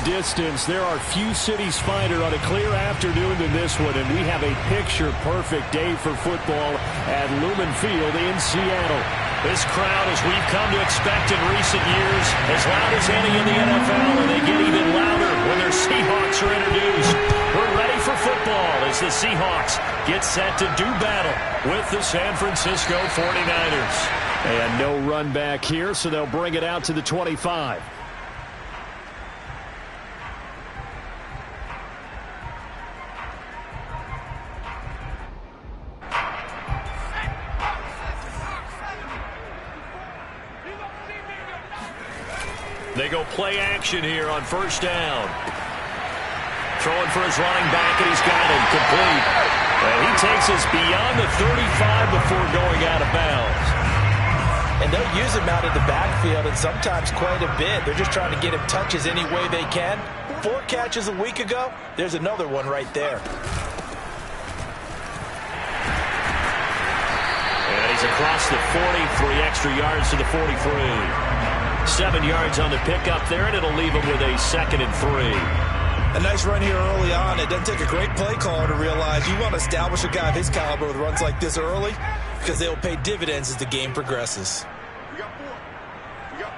distance, there are few cities finer on a clear afternoon than this one, and we have a picture-perfect day for football at Lumen Field in Seattle. This crowd, as we've come to expect in recent years, as loud as any in the NFL, and they get even louder when their Seahawks are introduced. We're ready for football as the Seahawks get set to do battle with the San Francisco 49ers. And no run back here, so they'll bring it out to the 25. They go play action here on first down. Throwing for his running back, and he's got him complete. And he takes us beyond the 35 before going out of bounds. And they'll use him out of the backfield, and sometimes quite a bit. They're just trying to get him touches any way they can. 4 catches a week ago. There's another one right there. And he's across the 40, 3 extra yards to the 43. 7 yards on the pickup there, and it'll leave him with a 2nd and 3. A nice run here early on. It doesn't take a great play caller to realize you want to establish a guy of his caliber with runs like this early, because they'll pay dividends as the game progresses. We got 4. We got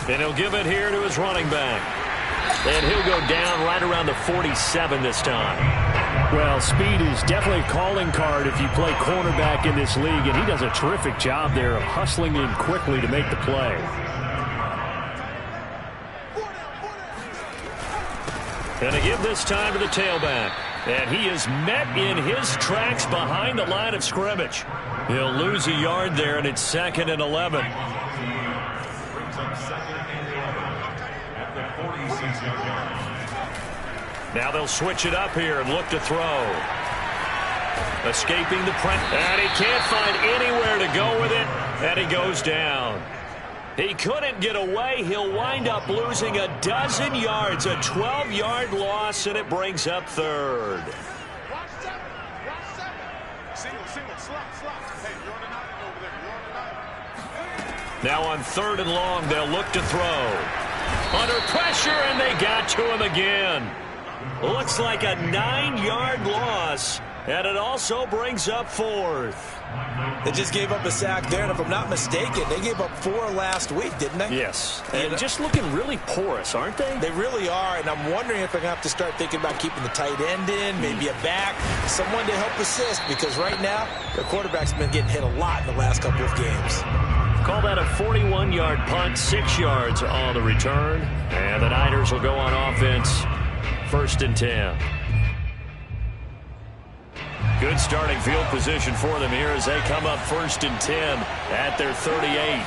4. And he'll give it here to his running back. And he'll go down right around the 47 this time. Well, speed is definitely a calling card if you play cornerback in this league, and he does a terrific job there of hustling in quickly to make the play. And they give this time to the tailback. And he is met in his tracks behind the line of scrimmage. He'll lose a yard there, and it's 2nd and 11. Now they'll switch it up here and look to throw. Escaping the press. And he can't find anywhere to go with it. And he goes down. He couldn't get away. He'll wind up losing a dozen yards. A 12-yard loss, and it brings up 3rd. Watch 7. Watch 7. Single. Slot. Hey, you're on the 9 over there. You're on the 9. Now on 3rd and long, they'll look to throw. Under pressure, and they got to him again. Looks like a 9-yard loss, and it also brings up 4th. They just gave up a sack there, and if I'm not mistaken, they gave up 4 last week, didn't they? Yes, and just looking really porous, aren't they? They really are, and I'm wondering if they're going to have to start thinking about keeping the tight end in, maybe a back, someone to help assist, because right now, their quarterback's been getting hit a lot in the last couple of games. Call that a 41-yard punt, 6 yards on the return, and the Niners will go on offense. 1st and 10. Good starting field position for them here as they come up 1st and 10 at their 38.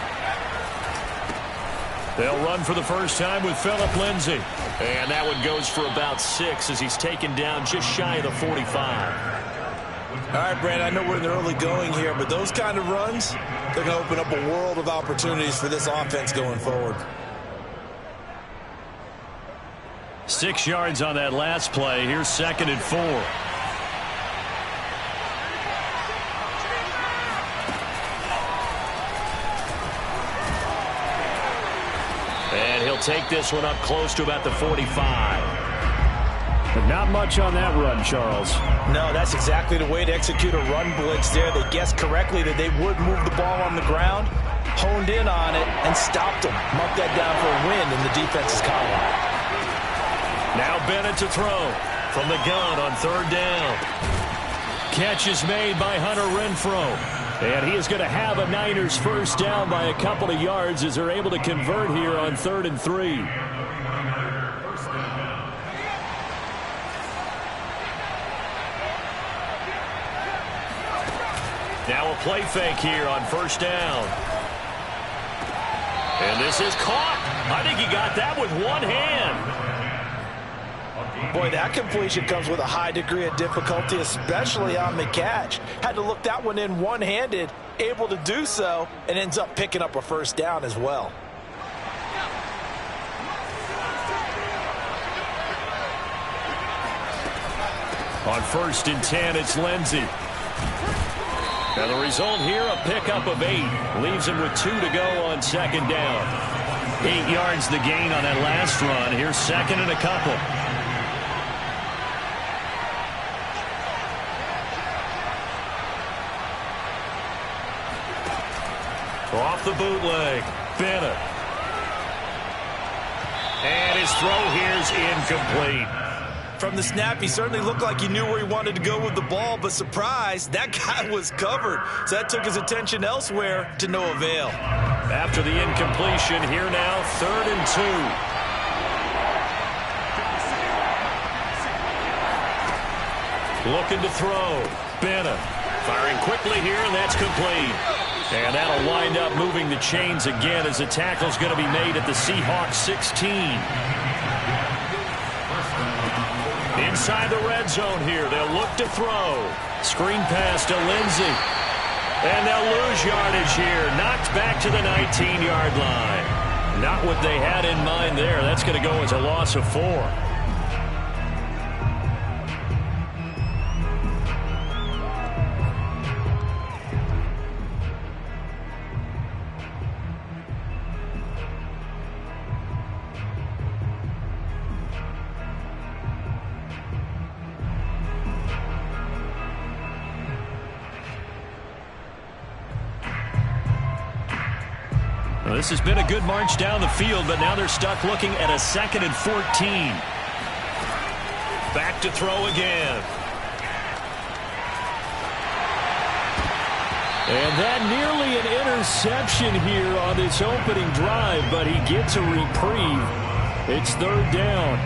They'll run for the first time with Phillip Lindsay. And that one goes for about 6 as he's taken down just shy of the 45. All right, Brandon, I know we're in the early going here, but those kind of runs, they're going to open up a world of opportunities for this offense going forward. 6 yards on that last play. Here's 2nd and 4. And he'll take this one up close to about the 45. But not much on that run, Charles. No, that's exactly the way to execute a run blitz there. They guessed correctly that they would move the ball on the ground, honed in on it, and stopped them. Marked that down for a win in the defense's column. Now Bennett to throw from the gun on 3rd down. Catch is made by Hunter Renfrow. And he is going to have a Niners first down by a couple of yards as they're able to convert here on 3rd and 3. Now a play fake here on 1st down. And this is caught. I think he got that with one hand. Boy, that completion comes with a high degree of difficulty, especially on the catch. Had to look that one in one-handed, able to do so, and ends up picking up a first down as well. On 1st and 10, it's Lindsay. Now the result here, a pickup of 8. Leaves him with 2 to go on second down. 8 yards the gain on that last run. Here's second and a couple. Off the bootleg. Bennett. And his throw here's incomplete. From the snap, he certainly looked like he knew where he wanted to go with the ball, but surprise, that guy was covered. So that took his attention elsewhere to no avail. After the incompletion, here now, 3rd and 2. Looking to throw. Bennett firing quickly here, and that's complete. And that'll wind up moving the chains again as the tackle's going to be made at the Seahawks 16. Inside the red zone here, they'll look to throw. Screen pass to Lindsey. And they'll lose yardage here. Knocked back to the 19-yard line. Not what they had in mind there. That's going to go as a loss of 4. This has been a good march down the field, but now they're stuck looking at a 2nd and 14. Back to throw again. And that nearly an interception here on this opening drive, but he gets a reprieve. It's 3rd down.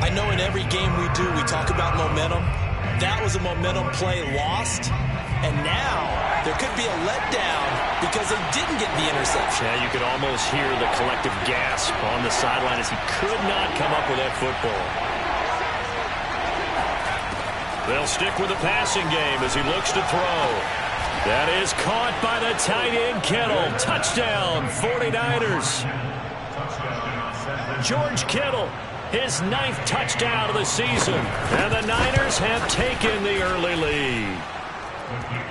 I know in every game we do, we talk about momentum. That was a momentum play lost. And now there could be a letdown because they didn't get the interception. Yeah, you could almost hear the collective gasp on the sideline as he could not come up with that football. They'll stick with the passing game as he looks to throw. That is caught by the tight end Kittle. Touchdown, 49ers. George Kittle, his 9th touchdown of the season. And the Niners have taken the early lead.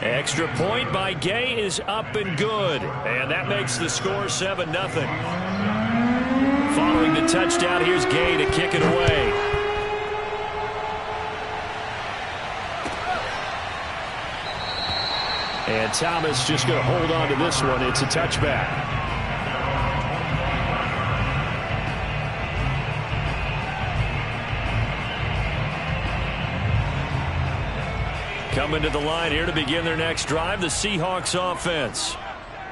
Extra point by Gay is up and good. And that makes the score 7-0. Following the touchdown, here's Gay to kick it away. And Thomas just going to hold on to this one. It's a touchback. Coming to the line here to begin their next drive, the Seahawks offense.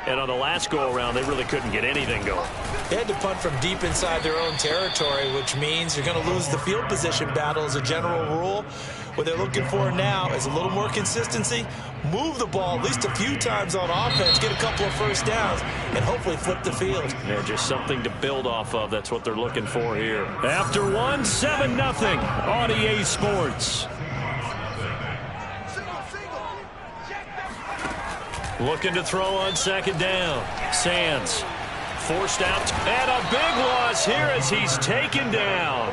And on the last go-around, they really couldn't get anything going. They had to punt from deep inside their own territory, which means you're going to lose the field position battle as a general rule. What they're looking for now is a little more consistency, move the ball at least a few times on offense, get a couple of first downs, and hopefully flip the field. Yeah, just something to build off of. That's what they're looking for here. After 7-0 on EA Sports. Looking to throw on second down. Sands forced out. And a big loss here as he's taken down.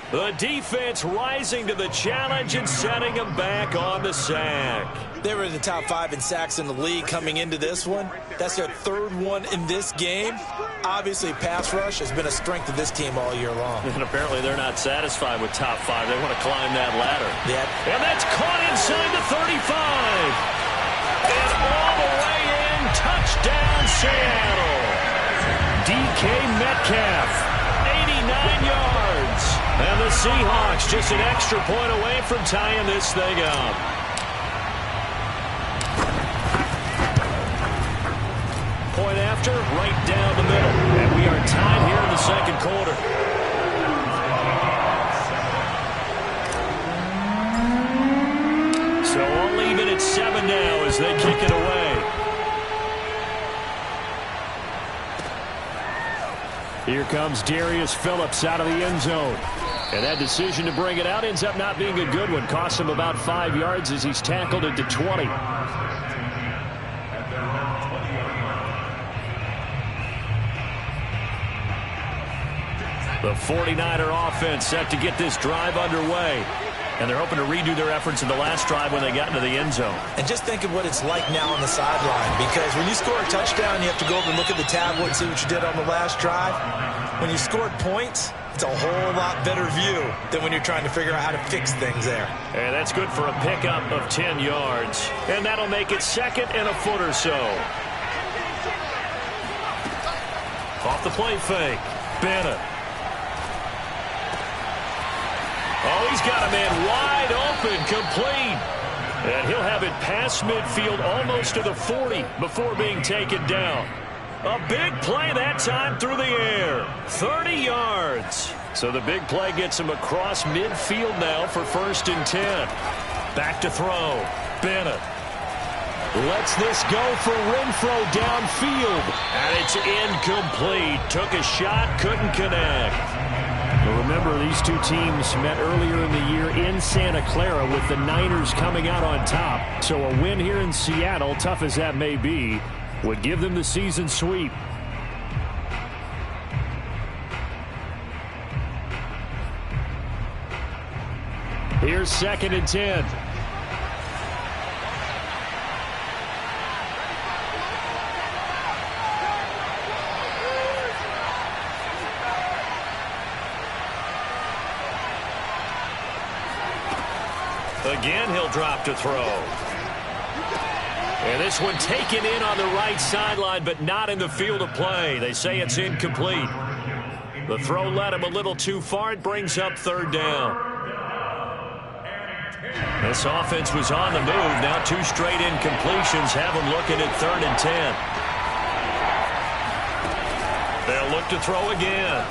The defense rising to the challenge and setting him back on the sack. They were in the top 5 in sacks in the league coming into this one. That's their 3rd one in this game. Obviously, pass rush has been a strength of this team all year long. And apparently they're not satisfied with top 5. They want to climb that ladder. Yep. And that's caught inside the 35. And all the way in, touchdown Seattle. DK Metcalf, 89 yards. And the Seahawks just an extra point away from tying this thing up. Point after, right down the middle. And we are tied here in the second quarter. So all even at 7 now as they kick it away. Here comes Darius Phillips out of the end zone. And that decision to bring it out ends up not being a good one. Costs him about 5 yards as he's tackled into 20. The 49er offense set to get this drive underway. And they're hoping to redo their efforts in the last drive when they got into the end zone. And just think of what it's like now on the sideline, because when you score a touchdown, you have to go over and look at the tablet and see what you did on the last drive. When you scored points, it's a whole lot better view than when you're trying to figure out how to fix things there. And that's good for a pickup of 10 yards. And that'll make it 2nd and a foot or so. Off the play fake. Bennett. Oh, he's got a man wide open, complete. And he'll have it past midfield almost to the 40 before being taken down. A big play that time through the air. 30 yards. So the big play gets him across midfield now for 1st and 10. Back to throw. Bennett. Lets this go for Renfro downfield. And it's incomplete. Took a shot, couldn't connect. Well, remember, these two teams met earlier in the year in Santa Clara with the Niners coming out on top. So a win here in Seattle, tough as that may be, would give them the season sweep. Here's 2nd and 10. Again, he'll drop to throw. And this one taken in on the right sideline, but not in the field of play. They say it's incomplete. The throw led him a little too far. It brings up 3rd down. This offense was on the move. Now 2 straight incompletions have them looking at 3rd and 10. They'll look to throw again.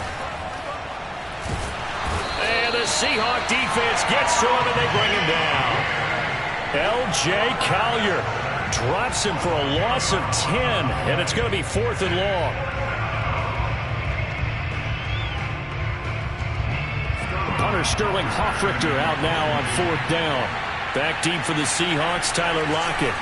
And the Seahawk defense gets to him, and they bring him down. L.J. Collier drops him for a loss of 10, and it's going to be 4th and long. Punter Sterling Hoffrichter out now on 4th down. Back deep for the Seahawks, Tyler Lockett.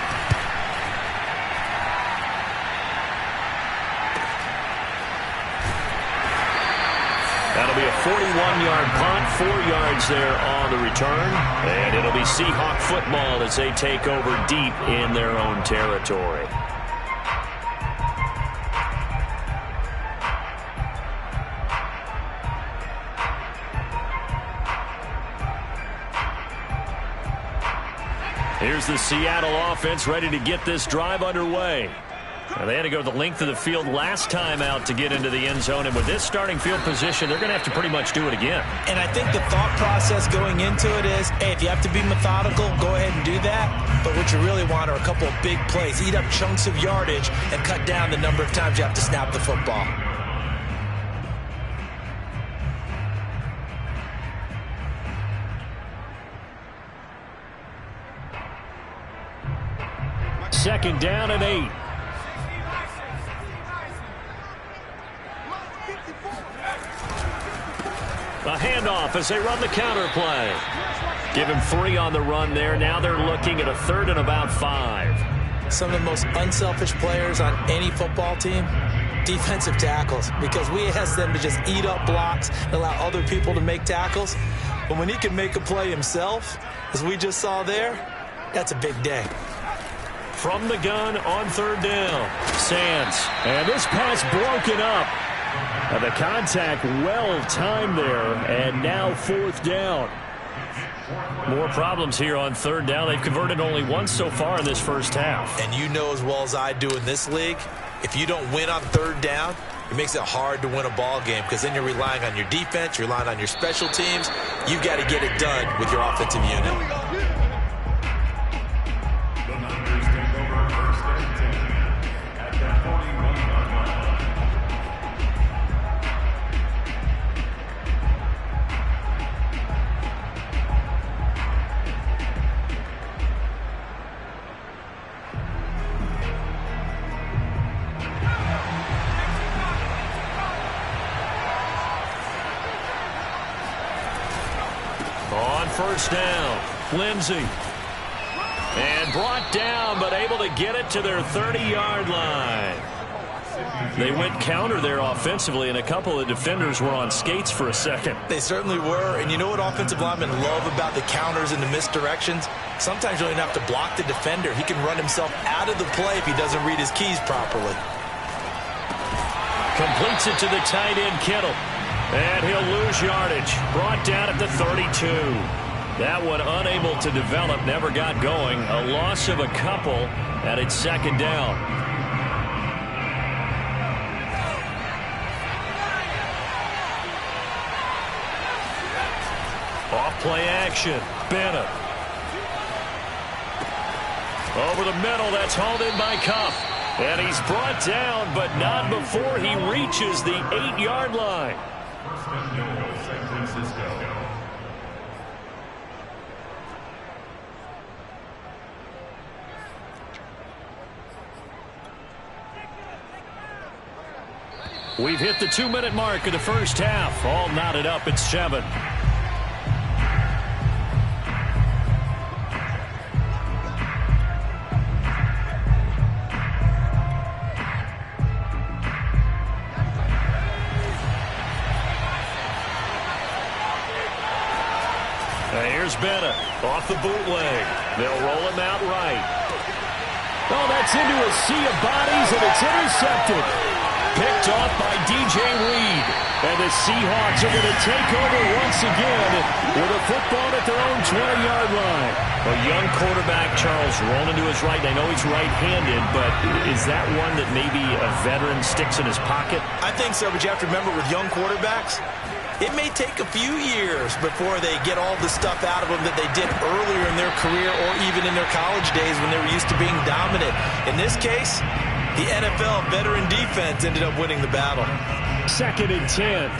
That'll be a 41-yard punt, 4 yards there on the return. And it'll be Seahawk football as they take over deep in their own territory. Here's the Seattle offense ready to get this drive underway. Now, they had to go the length of the field last time out to get into the end zone, and with this starting field position, they're going to have to pretty much do it again. And I think the thought process going into it is, hey, if you have to be methodical, go ahead and do that. But what you really want are a couple of big plays. Eat up chunks of yardage and cut down the number of times you have to snap the football. Second down and 8. A handoff as they run the counter play. Give him 3 on the run there. Now they're looking at a 3rd and about 5. Some of the most unselfish players on any football team, defensive tackles, because we ask them to just eat up blocks and allow other people to make tackles. But when he can make a play himself, as we just saw there, that's a big day. From the gun on 3rd down, Sands. And this pass broken up. And the contact well timed there, and now 4th down. More problems here on 3rd down. They've converted only once so far in this first half. And you know as well as I do in this league, if you don't win on 3rd down, it makes it hard to win a ball game because then you're relying on your defense, you're relying on your special teams. You've got to get it done with your offensive unit. First down, Lindsey. And brought down, but able to get it to their 30-yard line. They went counter there offensively, and a couple of defenders were on skates for a second. They certainly were, and you know what offensive linemen love about the counters and the misdirections? Sometimes you don't even have to block the defender. He can run himself out of the play if he doesn't read his keys properly. Completes it to the tight end, Kittle. And he'll lose yardage. Brought down at the 32. That one unable to develop, never got going. A loss of a couple, and it's second down. Off-play action. Bennett. Over the middle, that's hauled in by Kupp. And he's brought down, but not before he reaches the 8-yard line. San Francisco. We've hit the 2-minute mark of the first half. All knotted up at 7. Here's Bennett off the bootleg. They'll roll him out right. Oh, that's into a sea of bodies, and it's intercepted. Picked off by D.J. Reed. And the Seahawks are going to take over once again with a football at their own 20-yard line. A young quarterback, Charles, rolling to his right. I know he's right-handed, but is that one that maybe a veteran sticks in his pocket? I think so, but you have to remember with young quarterbacks, it may take a few years before they get all the stuff out of them that they did earlier in their career or even in their college days when they were used to being dominant. In this case, the NFL veteran defense ended up winning the battle. 2nd and 10.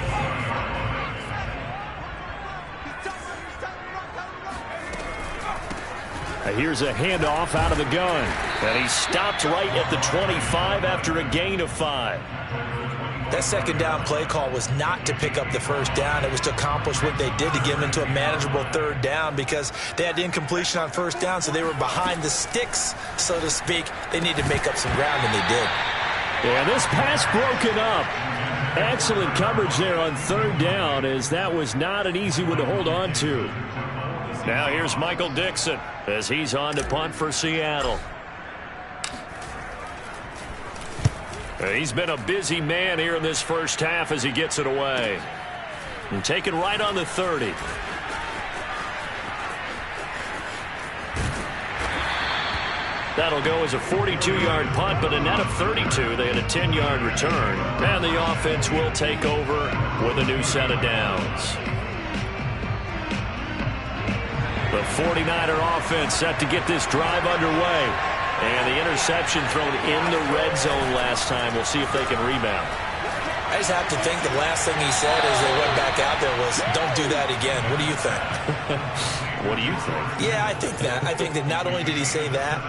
Here's a handoff out of the gun. And he stopped right at the 25 after a gain of 5. That second down play call was not to pick up the first down. It was to accomplish what they did to get them into a manageable third down because they had incompletion on first down, so they were behind the sticks, so to speak. They needed to make up some ground, and they did. Yeah, this pass broken up. Excellent coverage there on third down, as that was not an easy one to hold on to. Now here's Michael Dixon as he's on to punt for Seattle. He's been a busy man here in this first half as he gets it away. And taken right on the 30. That'll go as a 42-yard punt, but a net of 32. They had a 10-yard return. And the offense will take over with a new set of downs. The 49er offense set to get this drive underway. And the interception thrown in the red zone last time. We'll see if they can rebound. I just have to think the last thing he said as they went back out there was, don't do that again. What do you think? What do you think? Yeah, I think that. I think that not only did he say that,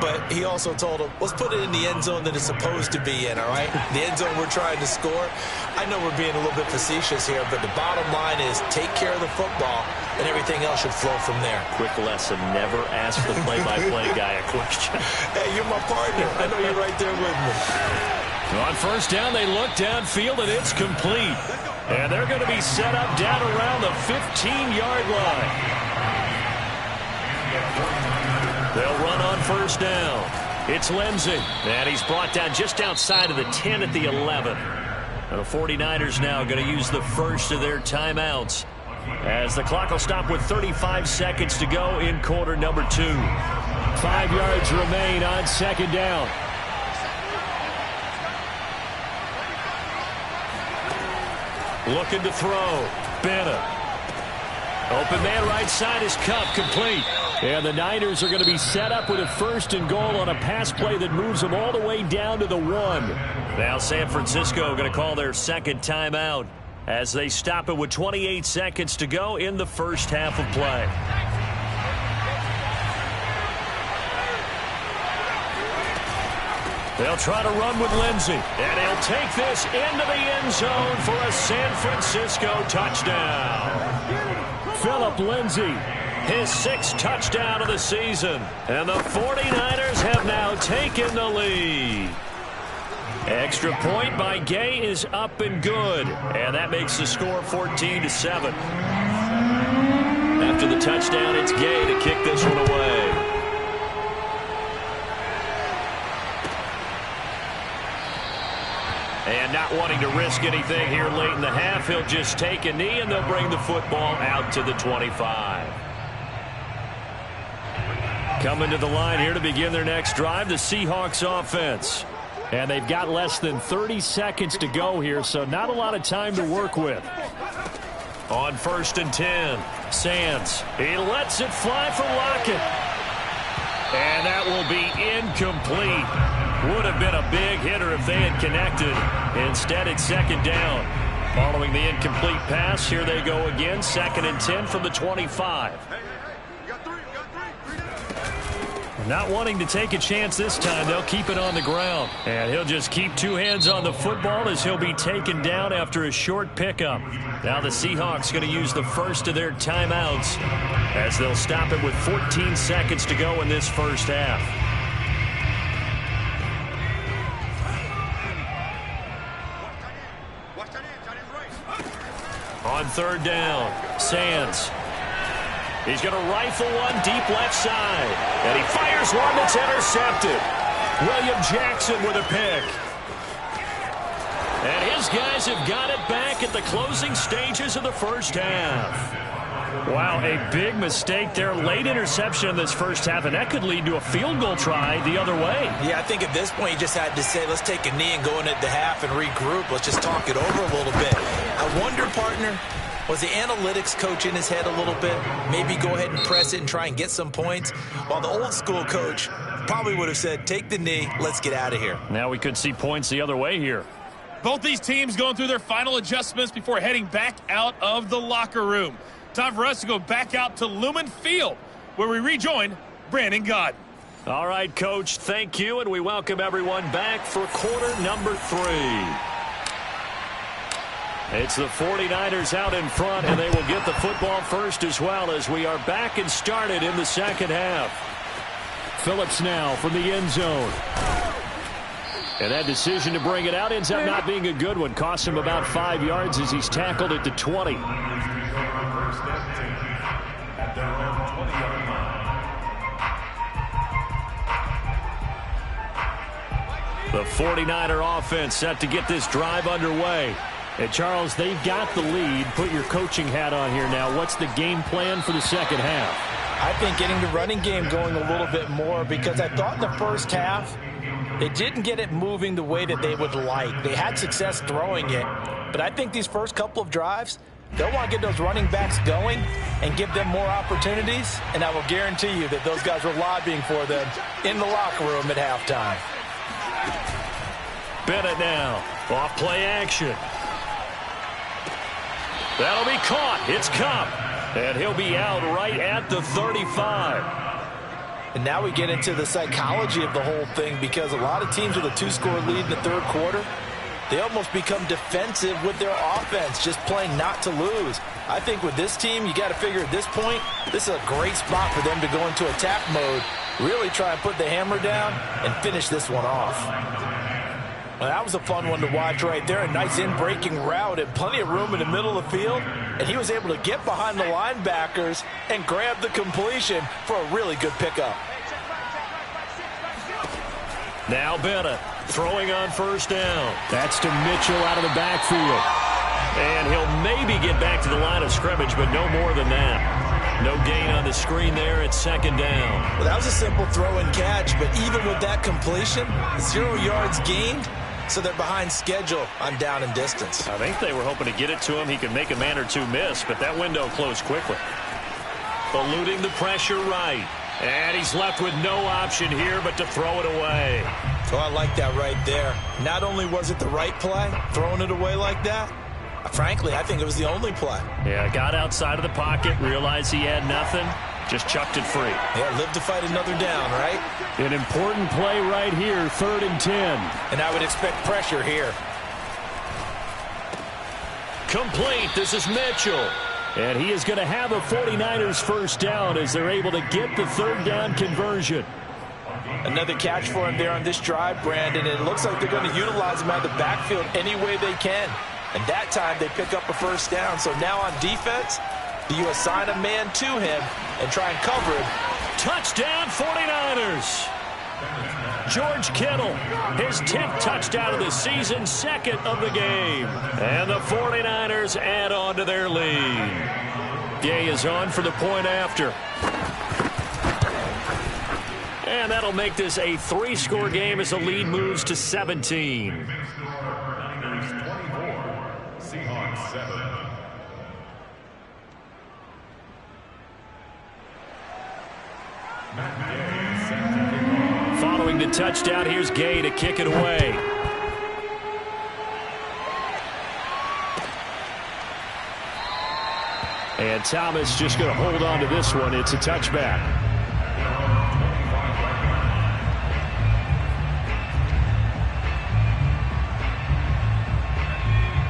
but he also told him, let's put it in the end zone that it's supposed to be in, all right? The end zone we're trying to score. I know we're being a little bit facetious here, but the bottom line is take care of the football, and everything else should flow from there. Quick lesson, never ask the play-by-play guy a question. Hey, you're my partner. I know you're right there with me. On first down, they look downfield, and it's complete. And they're going to be set up down around the 15-yard line. They'll run on first down. It's Lindsey, and he's brought down just outside of the 10 at the 11. And the 49ers now going to use the first of their timeouts as the clock will stop with 35 seconds to go in quarter number 2. 5 yards remain on second down. Looking to throw. Bennett. Open man right side is Kupp, complete. And the Niners are going to be set up with a 1st and goal on a pass play that moves them all the way down to the 1. Now San Francisco going to call their second timeout as they stop it with 28 seconds to go in the first half of play. They'll try to run with Lindsey, and he'll take this into the end zone for a San Francisco touchdown. Philip Lindsey, his 6th touchdown of the season, and the 49ers have now taken the lead. Extra point by Gay is up and good. And that makes the score 14-7. After the touchdown, it's Gay to kick this one away. And not wanting to risk anything here late in the half, he'll just take a knee, and they'll bring the football out to the 25. Coming to the line here to begin their next drive, the Seahawks offense. And they've got less than 30 seconds to go here, so not a lot of time to work with. On 1st and 10, Sands. He lets it fly for Lockett. And that will be incomplete. Would have been a big hitter if they had connected. Instead, it's 2nd down. Following the incomplete pass, here they go again. 2nd and 10 from the 25. Not wanting to take a chance this time, they'll keep it on the ground. And he'll just keep 2 hands on the football as he'll be taken down after a short pickup. Now the Seahawks going to use the first of their timeouts as they'll stop it with 14 seconds to go in this first half. On 3rd down, Sands. He's going to rifle one deep left side. And he fires one that's intercepted. William Jackson with a pick. And his guys have got it back at the closing stages of the first half. Wow, a big mistake there. Late interception in this first half, and that could lead to a field goal try the other way. Yeah, I think at this point you just had to say, let's take a knee and go into the half and regroup. Let's just talk it over a little bit. I wonder, partner, was the analytics coach in his head a little bit? Maybe go ahead and press it and try and get some points. While the old school coach probably would have said, take the knee, let's get out of here. Now we could see points the other way here. Both these teams going through their final adjustments before heading back out of the locker room. Time for us to go back out to Lumen Field, where we rejoin Brandon Gaudin. All right, Coach, thank you, and we welcome everyone back for quarter number 3. It's the 49ers out in front, and they will get the football first as well as we are back and started in the second half. Phillips now from the end zone. And that decision to bring it out ends up not being a good one. Costs him about 5 yards as he's tackled at the 20. The 49er offense set to get this drive underway. And Charles, they've got the lead. Put your coaching hat on here now. What's the game plan for the second half? I think getting the running game going a little bit more, because I thought in the first half they didn't get it moving the way that they would like. They had success throwing it, but I think these first couple of drives, they'll want to get those running backs going and give them more opportunities, and I will guarantee you that those guys were lobbying for them in the locker room at halftime. Bennett now, off play action. That'll be caught. It's Kupp. And he'll be out right at the 35. And now we get into the psychology of the whole thing, because a lot of teams with a 2-score lead in the third quarter, they almost become defensive with their offense, just playing not to lose. I think with this team, you got to figure at this point, this is a great spot for them to go into attack mode, really try and put the hammer down and finish this one off. Well, that was a fun one to watch right there. A nice in-breaking route and plenty of room in the middle of the field. And he was able to get behind the linebackers and grab the completion for a really good pickup. Now Bennett throwing on first down. That's to Mitchell out of the backfield. And he'll maybe get back to the line of scrimmage, but no more than that. No gain on the screen there at second down. Well, that was a simple throw and catch, but even with that completion, 0 yards gained. So they're behind schedule on down and distance. I think they were hoping to get it to him. He could make a man or two miss, but that window closed quickly. Eluding the pressure right. And he's left with no option here but to throw it away. Oh, I like that right there. Not only was it the right play, throwing it away like that, frankly, I think it was the only play. Yeah, got outside of the pocket, realized he had nothing, just chucked it free. Yeah, live to fight another down, right? An important play right here, 3rd and 10. And I would expect pressure here. Complete. This is Mitchell. And he is going to have a 49ers first down as they're able to get the 3rd down conversion. Another catch for him there on this drive, Brandon. And it looks like they're going to utilize him out of the backfield any way they can. And that time they pick up a first down. So now on defense, do you assign a man to him and try and cover him? Touchdown 49ers. George Kittle, his 10th touchdown of the season, 2nd of the game. And the 49ers add on to their lead. Gay is on for the point after. And that'll make this a 3-score game as the lead moves to 17. Niners 24, Seahawks 7. Following the touchdown, here's Gay to kick it away. And Thomas just going to hold on to this one. It's a touchback.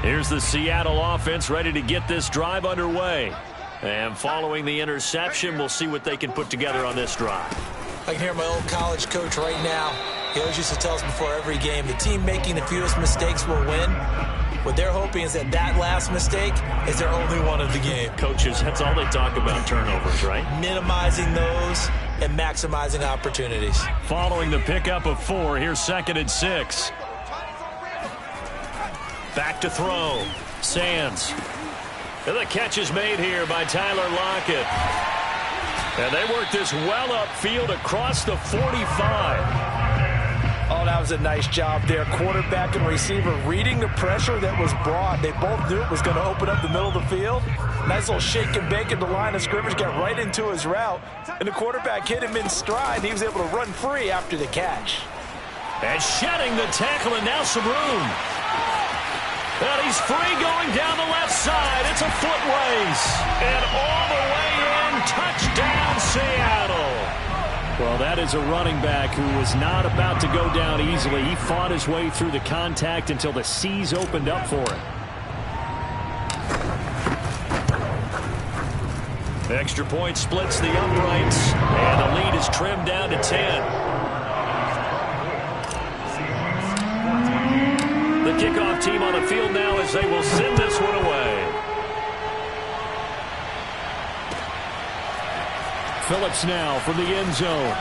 Here's the Seattle offense ready to get this drive underway. And following the interception, we'll see what they can put together on this drive. I can hear my old college coach right now. He always used to tell us before every game, the team making the fewest mistakes will win. What they're hoping is that last mistake is their only one of the game. Coaches, that's all they talk about, turnovers, right? Minimizing those and maximizing opportunities. Following the pickup of 4, here's 2nd and 6. Back to throw. Sands. And the catch is made here by Tyler Lockett. And they work this well upfield across the 45. Oh, that was a nice job there. Quarterback and receiver reading the pressure that was brought. They both knew it was going to open up the middle of the field. Nice little shake and bake at the line of scrimmage, got right into his route. And the quarterback hit him in stride. And he was able to run free after the catch. And shedding the tackle, and now some room. And he's free going down the left side. It's a foot race. And all the way in, touchdown Seattle. Well, that is a running back who was not about to go down easily. He fought his way through the contact until the seas opened up for him. Extra point splits the uprights, and the lead is trimmed down to 10. The kickoff team on the field now as they will send this one away. Phillips now from the end zone.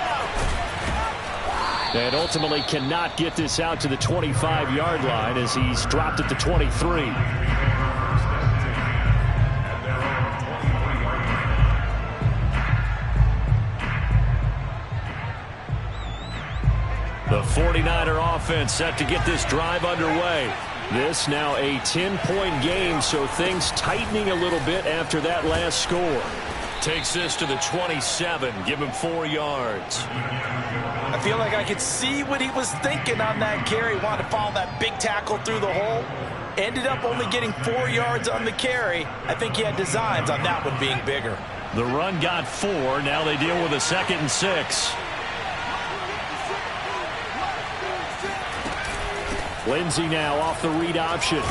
And ultimately cannot get this out to the 25-yard line as he's dropped at the 23. The 49er offense set to get this drive underway. This now a 10-point game, so things tightening a little bit after that last score. Takes this to the 27, give him 4 yards. I feel like I could see what he was thinking on that carry. Wanted to follow that big tackle through the hole. Ended up only getting 4 yards on the carry. I think he had designs on that one being bigger. The run got 4. Now they deal with a 2nd and 6. Lindsey now off the read option.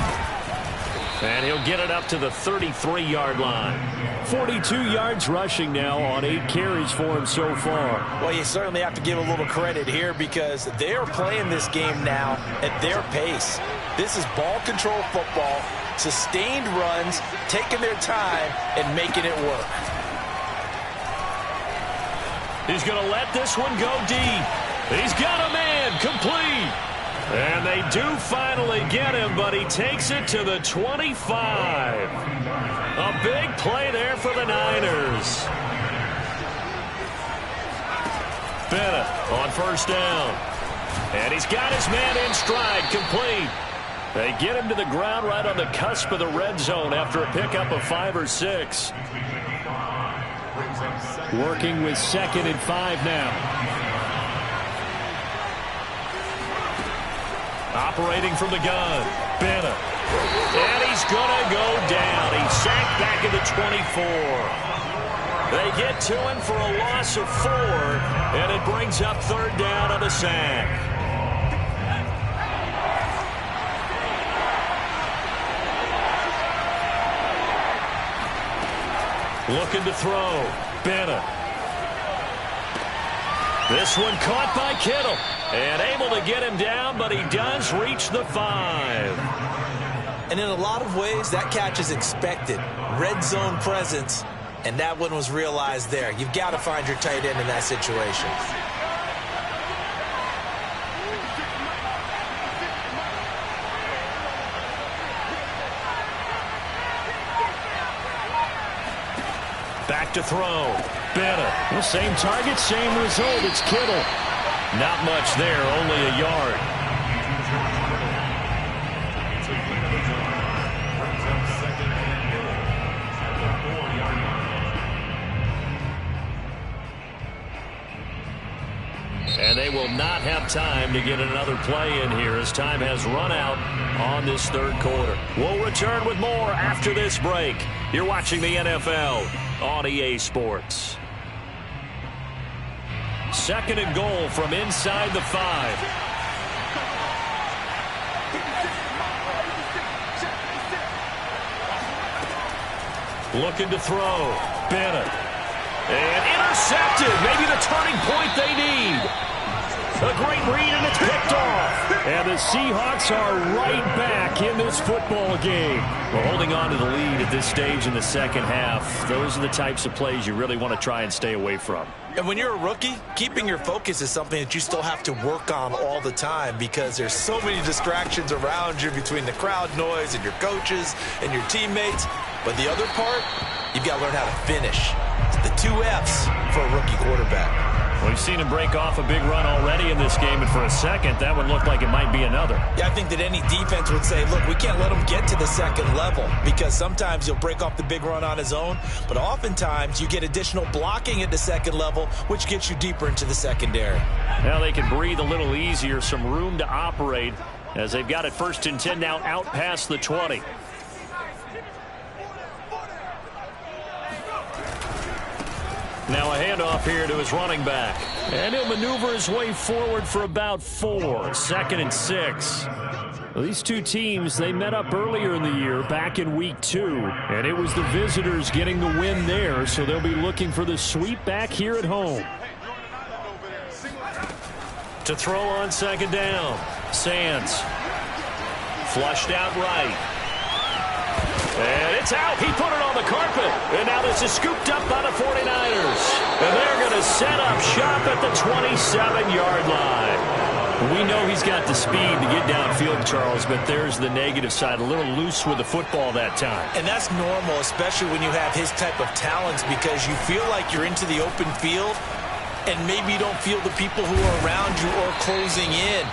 And he'll get it up to the 33-yard line. 42 yards rushing now on 8 carries for him so far. Well, you certainly have to give a little credit here because they're playing this game now at their pace. This is ball control football, sustained runs, taking their time, and making it work. He's going to let this one go deep. He's got a man, complete. And they do finally get him, but he takes it to the 25. A big play there for the Niners. Bennett on first down. And he's got his man in stride, complete. They get him to the ground right on the cusp of the red zone after a pickup of 5 or 6. Working with 2nd and 5 now. Operating from the gun, Bennett. And he's going to go down. He's sacked back at the 24. They get to him for a loss of 4, and it brings up 3rd down on the sack. Looking to throw, Bennett. This one caught by Kittle. And able to get him down, but he does reach the 5. And in a lot of ways, that catch is expected. Red zone presence, and that one was realized there. You've got to find your tight end in that situation. Back to throw. Bennett. The same target, same result. It's Kittle. Not much there, only a yard. And they will not have time to get another play in here as time has run out on this third quarter. We'll return with more after this break. You're watching the NFL on EA Sports. Second and goal from inside the 5. Looking to throw. Bennett. And intercepted. Maybe the turning point they need. A great read, and it's picked off. And the Seahawks are right back in this football game. We're holding on to the lead at this stage in the second half. Those are the types of plays you really want to try and stay away from. And when you're a rookie, keeping your focus is something that you still have to work on all the time because there's so many distractions around you between the crowd noise and your coaches and your teammates. But the other part, you've got to learn how to finish. The 2 F's for a rookie quarterback. We've seen him break off a big run already in this game, and for a second, that one looked like it might be another. Yeah, I think that any defense would say, look, we can't let him get to the second level because sometimes he'll break off the big run on his own, but oftentimes you get additional blocking at the second level, which gets you deeper into the secondary. Now they can breathe a little easier, some room to operate as they've got it 1st and 10 now out past the 20. Now a handoff here to his running back. And he'll maneuver his way forward for about 4. 2nd and 6. Well, these two teams, they met up earlier in the year back in week 2. And it was the visitors getting the win there, so they'll be looking for the sweep back here at home. To throw on 2nd down. Sands. Flushed out right. And it's out. He put it on the carpet. And now this is scooped up by the 49ers. And they're going to set up shop at the 27-yard line. We know he's got the speed to get downfield, Charles, but there's the negative side. A little loose with the football that time. And that's normal, especially when you have his type of talents, because you feel like you're into the open field and maybe you don't feel the people who are around you or closing in.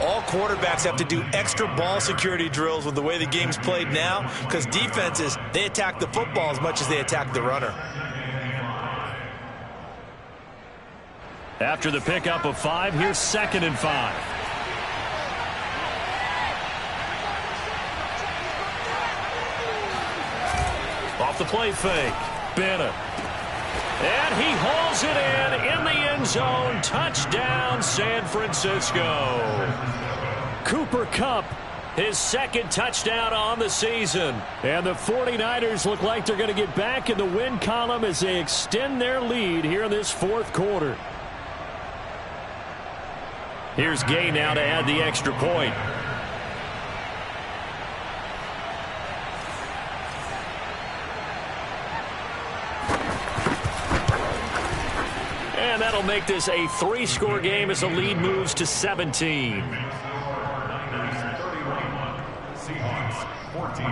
All quarterbacks have to do extra ball security drills with the way the game's played now because defenses, they attack the football as much as they attack the runner. After the pickup of 5, here's 2nd and 5. Off the play fake. Bennett. And he hauls it in the end zone. Touchdown, San Francisco. Cooper Kupp, his 2nd touchdown on the season. And the 49ers look like they're going to get back in the win column as they extend their lead here in this 4th quarter. Here's Gay now to add the extra point. And that'll make this a 3-score game as the lead moves to 17. Seahawks 14.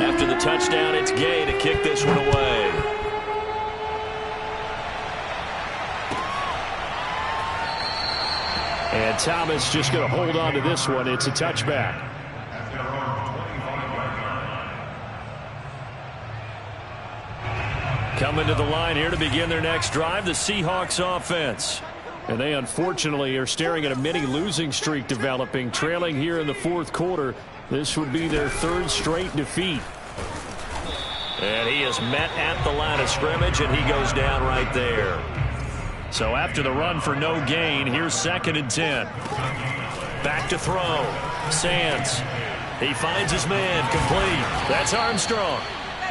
After the touchdown, it's Gay to kick this one away. And Thomas just going to hold on to this one. It's a touchback. Coming to the line here to begin their next drive, the Seahawks offense. And they unfortunately are staring at a mini losing streak developing, trailing here in the 4th quarter. This would be their 3rd straight defeat. And he is met at the line of scrimmage, and he goes down right there. So after the run for no gain, here's 2nd and 10. Back to throw. Sands. He finds his man, complete. That's Armstrong.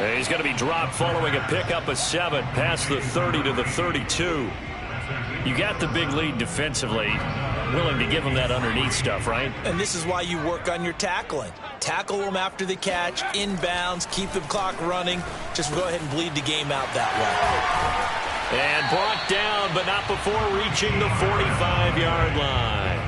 And he's going to be dropped following a pickup of 7 past the 30 to the 32. You got the big lead defensively. Willing to give them that underneath stuff, right? And this is why you work on your tackling. Tackle them after the catch, inbounds, keep the clock running. Just go ahead and bleed the game out that way. And brought down, but not before reaching the 45-yard line.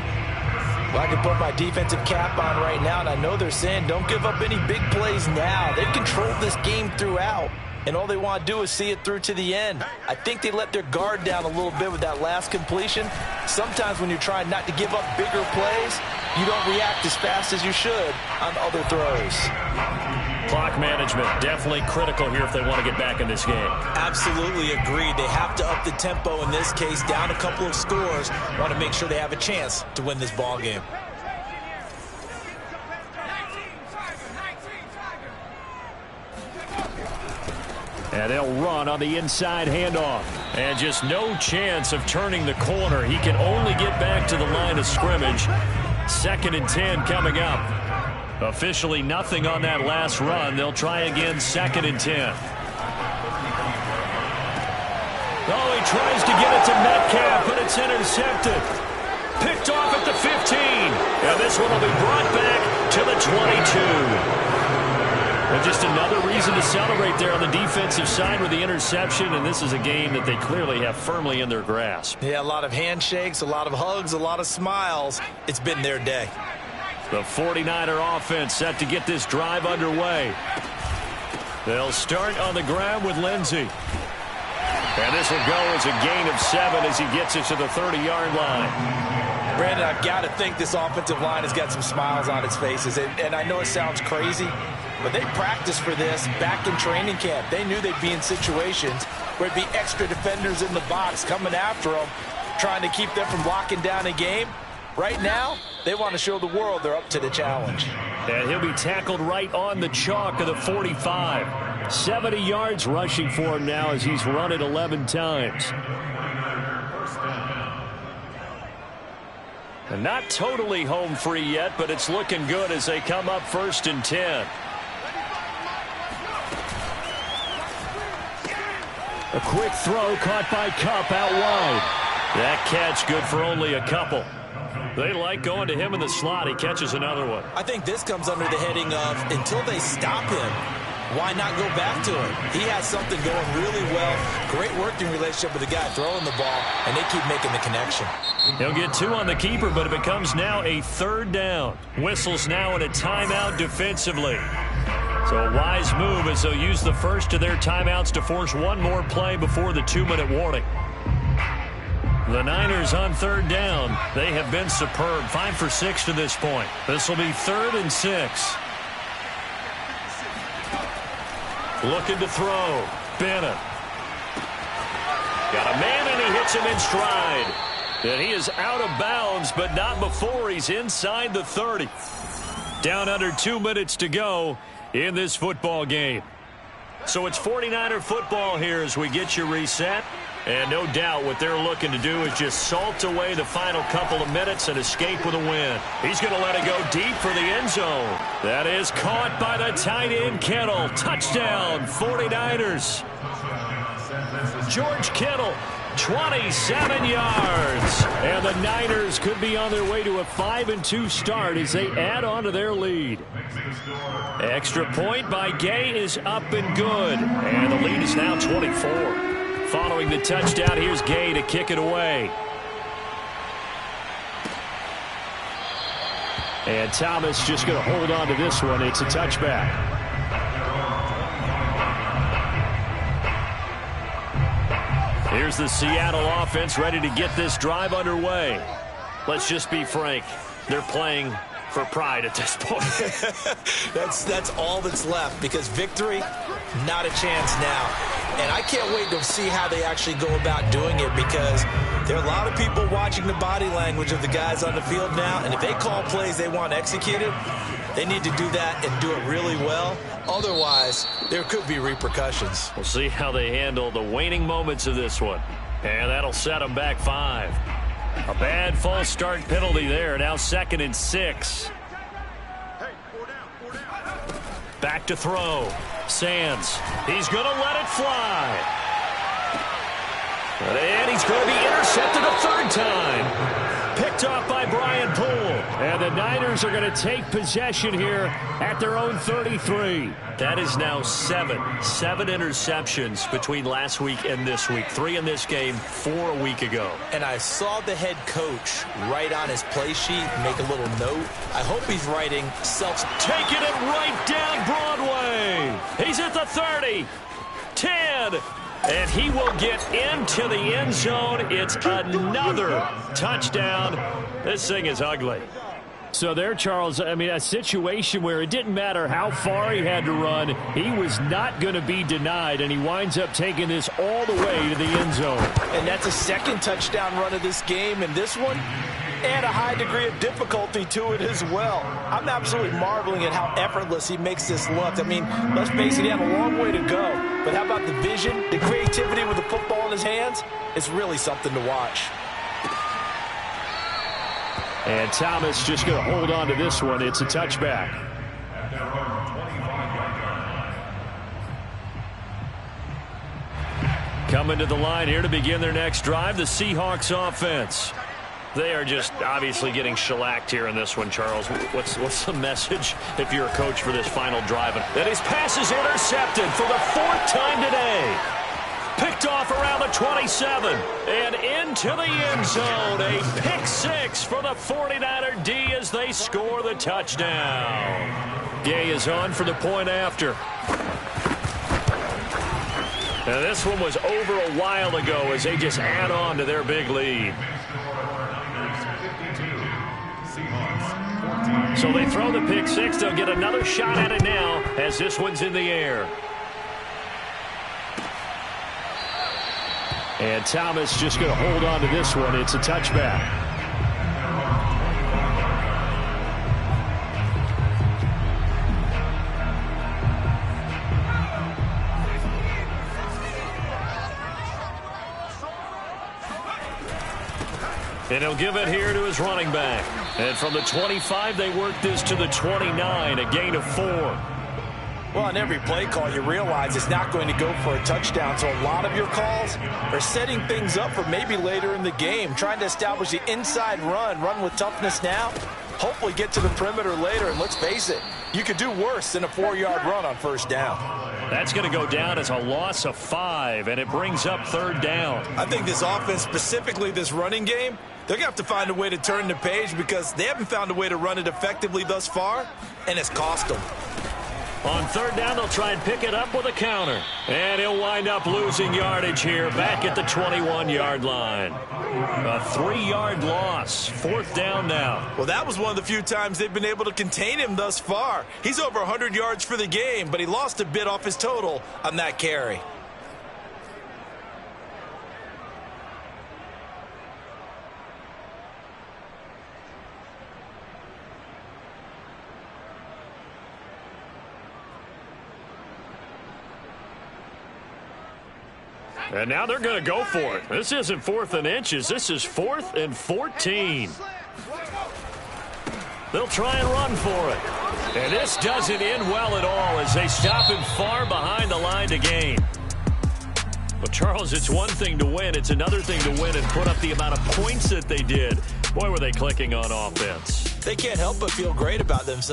Well, I can put my defensive cap on right now, and I know they're saying don't give up any big plays now. They've controlled this game throughout, and all they want to do is see it through to the end. I think they let their guard down a little bit with that last completion. Sometimes when you're trying not to give up bigger plays, you don't react as fast as you should on other throws. Clock management definitely critical here if they want to get back in this game. Absolutely agreed. They have to up the tempo in this case, down a couple of scores. Want to make sure they have a chance to win this ball game. And they'll run on the inside handoff. And just no chance of turning the corner. He can only get back to the line of scrimmage. 2nd and 10 coming up. Officially nothing on that last run. They'll try again 2nd and 10. Oh, he tries to get it to Metcalf, but it's intercepted. Picked off at the 15. And this one will be brought back to the 22. And just another reason to celebrate there on the defensive side with the interception, and this is a game that they clearly have firmly in their grasp. Yeah, a lot of handshakes, a lot of hugs, a lot of smiles. It's been their day. The 49er offense set to get this drive underway. They'll start on the ground with Lindsey. And this will go as a gain of 7 as he gets it to the 30-yard line. Brandon, I've got to think this offensive line has got some smiles on its faces. And I know it sounds crazy, but they practiced for this back in training camp. They knew they'd be in situations where it'd be extra defenders in the box coming after them, trying to keep them from locking down a game. Right now, they want to show the world they're up to the challenge. And he'll be tackled right on the chalk of the 45. 70 yards rushing for him now as he's run it 11 times. And not totally home free yet, but it's looking good as they come up 1st and 10. A quick throw caught by Kupp out wide. That catch good for only a couple. They like going to him in the slot. He catches another one. I think this comes under the heading of until they stop him, why not go back to him? He has something going really well. Great working relationship with the guy throwing the ball, and they keep making the connection. He'll get 2 on the keeper, but it becomes now a 3rd down. Whistles now in a timeout defensively. So a wise move as they'll use the first of their timeouts to force one more play before the 2-minute warning. The Niners on 3rd down. They have been superb. 5 for 6 to this point. This will be 3rd and 6. Looking to throw. Bennett. Got a man, and he hits him in stride. And he is out of bounds, but not before he's inside the 30. Down under 2 minutes to go in this football game. So it's 49er football here as we get you reset. And no doubt what they're looking to do is just salt away the final couple of minutes and escape with a win. He's going to let it go deep for the end zone. That is caught by the tight end, Kittle. Touchdown, 49ers. George Kittle, 27 yards. And the Niners could be on their way to a 5-2 start as they add on to their lead. Extra point by Gay is up and good. And the lead is now 24. Following the touchdown, here's Gay to kick it away. And Thomas just going to hold on to this one. It's a touchback. Here's the Seattle offense ready to get this drive underway. Let's just be frank. They're playing for pride at this point. That's all that's left, because victory, not a chance now. And I can't wait to see how they actually go about doing it, because there are a lot of people watching the body language of the guys on the field now, and if they call plays they want executed, they need to do that and do it really well. Otherwise, there could be repercussions. We'll see how they handle the waning moments of this one. And that'll set them back 5. A bad false start penalty there. Now 2nd and 6. Back to throw. Sands. He's going to let it fly. And he's going to be intercepted a third time. Picked off by Brian Poole. And the Niners are going to take possession here at their own 33. That is now seven interceptions between last week and this week. 3 in this game, 4 a week ago. And I saw the head coach write on his play sheet, make a little note. I hope he's writing taking it right down Broadway. He's at the 30. 10. And he will get into the end zone. It's another touchdown. This thing is ugly. So there, Charles, I mean, a situation where it didn't matter how far he had to run. He was not going to be denied, and he winds up taking this all the way to the end zone. And that's a second touchdown run of this game, and this one, and a high degree of difficulty to it as well. I'm absolutely marveling at how effortless he makes this look. I mean, let's face it, he had a long way to go. But how about the vision, the creativity with the football in his hands? It's really something to watch. And Thomas just going to hold on to this one. It's a touchback. Coming to the line here to begin their next drive, the Seahawks offense. They are just obviously getting shellacked here in this one, Charles. What's the message if you're a coach for this final drive? And his pass is intercepted for the 4th time today. Picked off around the 27 and into the end zone. A pick 6 for the 49er D as they score the touchdown. Gay is on for the point after. Now this one was over a while ago as they just add on to their big lead. So they throw the pick 6. They'll get another shot at it now as this one's in the air. And Thomas just going to hold on to this one. It's a touchback. And he'll give it here to his running back. And from the 25, they work this to the 29, a gain of 4. Well, on every play call, you realize it's not going to go for a touchdown. So a lot of your calls are setting things up for maybe later in the game, trying to establish the inside run with toughness now, hopefully get to the perimeter later. And let's face it, you could do worse than a 4-yard run on first down. That's going to go down as a loss of 5, and it brings up 3rd down. I think this offense, specifically this running game, they're going to have to find a way to turn the page because they haven't found a way to run it effectively thus far, and it's cost them. On 3rd down, they'll try and pick it up with a counter. And he'll wind up losing yardage here back at the 21-yard line. A 3-yard loss. 4th down now. Well, that was one of the few times they've been able to contain him thus far. He's over 100 yards for the game, but he lost a bit off his total on that carry. And now they're going to go for it. This isn't 4th and inches. This is 4th and 14. They'll try and run for it. And this doesn't end well at all as they stop him far behind the line to gain. But, Charles, it's one thing to win. It's another thing to win and put up the amount of points that they did. Boy, were they clicking on offense. They can't help but feel great about themselves.